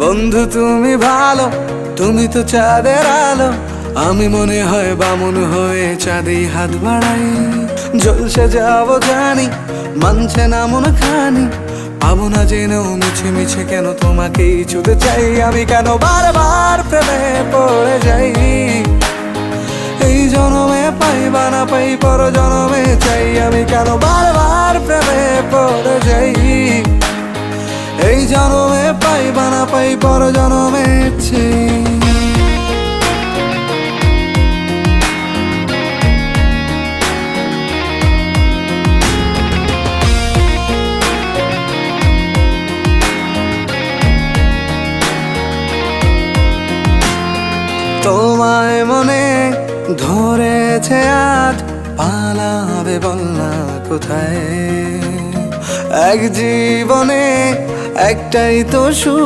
বন্ধু তুমি ভালো, তুমি তো চাঁদের আলো, আমি মনে হয় বামুন হয়ে চাঁদে হাত বাড়াই। জলসে যাবো জানি, মানছে না মন খানি, পাবো না জেনেও মিছে মিছে কেন তোমাকেই ছুতে চাই। আমি কেন বারবার প্রেমে পড়ে যাই, এই জনমে পাই বা না পাই পর জনমে চাই। আমি কেন বারবার প্রেমে পড়ে যাই, এই জনমে পাই বা না পাই পর জনমে চাই। তোমায় মনে ধরেছে আজ, পালাবে বল না কোথায়। এক জীবনে একটাই তো সুখ,